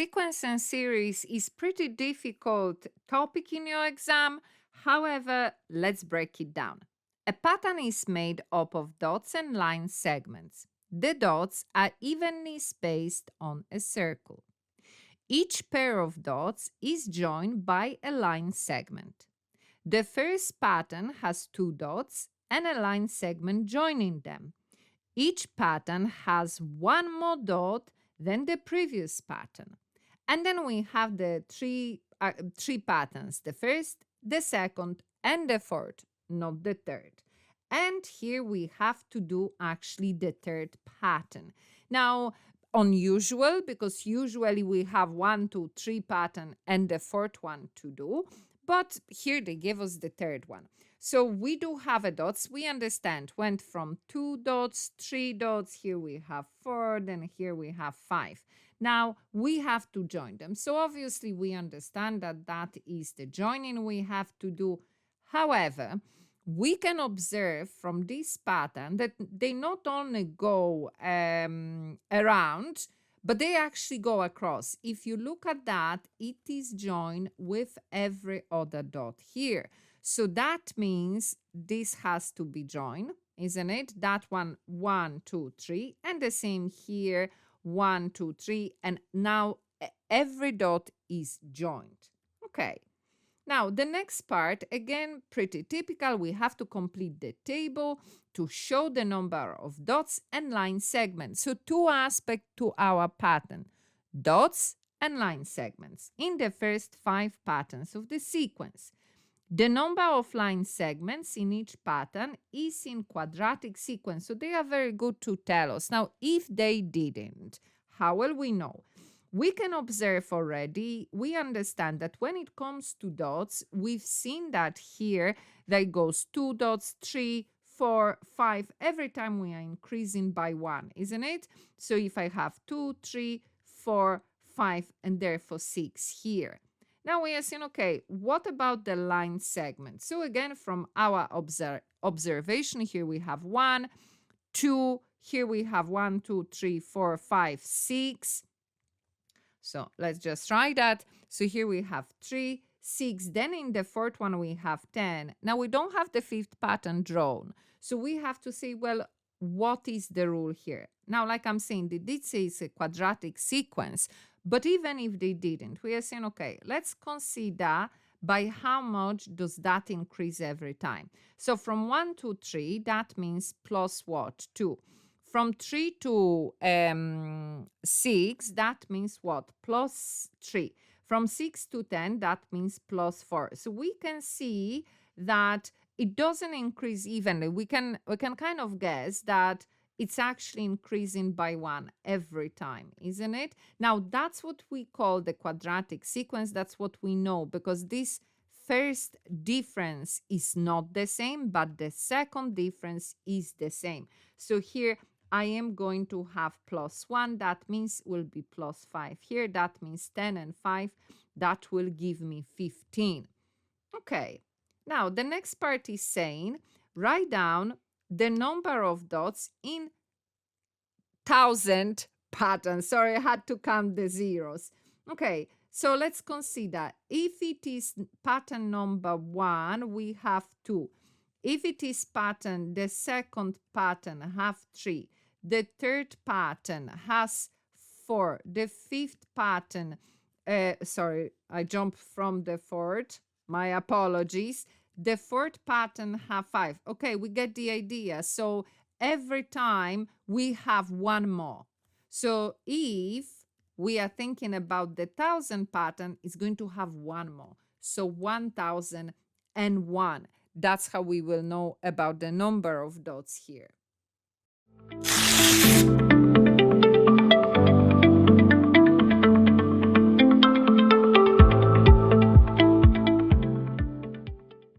Sequence and series is pretty difficult topic in your exam. However, let's break it down. A pattern is made up of dots and line segments. The dots are evenly spaced on a circle. Each pair of dots is joined by a line segment. The first pattern has two dots and a line segment joining them. Each pattern has one more dot than the previous pattern. And then we have the three patterns, the first, the second, and the fourth, not the third. And here we have to do actually the third pattern. Now, unusual, because usually we have 1, 2, 3 pattern and the fourth one to do, but here they give us the third one. So we do have a dots, we understand, went from 2 dots, 3 dots, here we have 4, then here we have 5. Now we have to join them. So obviously we understand that that is the joining we have to do. However, we can observe from this pattern that they not only go around, but they actually go across. If you look at that, it is joined with every other dot here. So that means this has to be joined, isn't it? That one, 1, 2, 3, and the same here, 1, 2, 3, and now every dot is joined. Okay. Now, the next part, again, pretty typical. We have to complete the table to show the number of dots and line segments. So two aspects to our pattern, dots and line segments in the first 5 patterns of the sequence. The number of line segments in each pattern is in quadratic sequence, so they are very good to tell us. Now, if they didn't, how will we know? We can observe already, we understand that when it comes to dots, we've seen that here, there goes 2 dots, 3, 4, 5, every time we are increasing by 1, isn't it? So if I have 2, 3, 4, 5, and therefore 6 here. Now we are saying, okay, what about the line segment? So again, from our observation, here we have 1, 2, here we have 1, 2, 3, 4, 5, 6. So let's just try that. So here we have 3, 6. Then in the fourth one, we have 10. Now we don't have the fifth pattern drawn. So we have to say, well, what is the rule here? Now, like I'm saying, they did say it's a quadratic sequence. But even if they didn't, we are saying, okay, let's consider by how much does that increase every time. So from 1 to 3, that means plus what? 2. From 3 to 6, that means what? Plus 3. From 6 to 10, that means plus 4. So we can see that it doesn't increase evenly. We can kind of guess that it's actually increasing by 1 every time, isn't it? Now, that's what we call the quadratic sequence. That's what we know, because this first difference is not the same, but the second difference is the same. So here, I am going to have plus 1. That means will be plus 5 here. That means 10 and 5. That will give me 15. Okay. Now, the next part is saying, write down the number of dots in 1,000 patterns. Sorry, I had to count the zeros. Okay, so let's consider. If it is pattern number 1, we have 2. If it is pattern, the second pattern have 3. The third pattern has 4. The fifth pattern, sorry, I jumped from the fourth. My apologies. The fourth pattern have 5. Okay, we get the idea. So every time we have 1 more. So if we are thinking about the 1,000 pattern, it's going to have 1 more. So 1,001. That's how we will know about the number of dots here.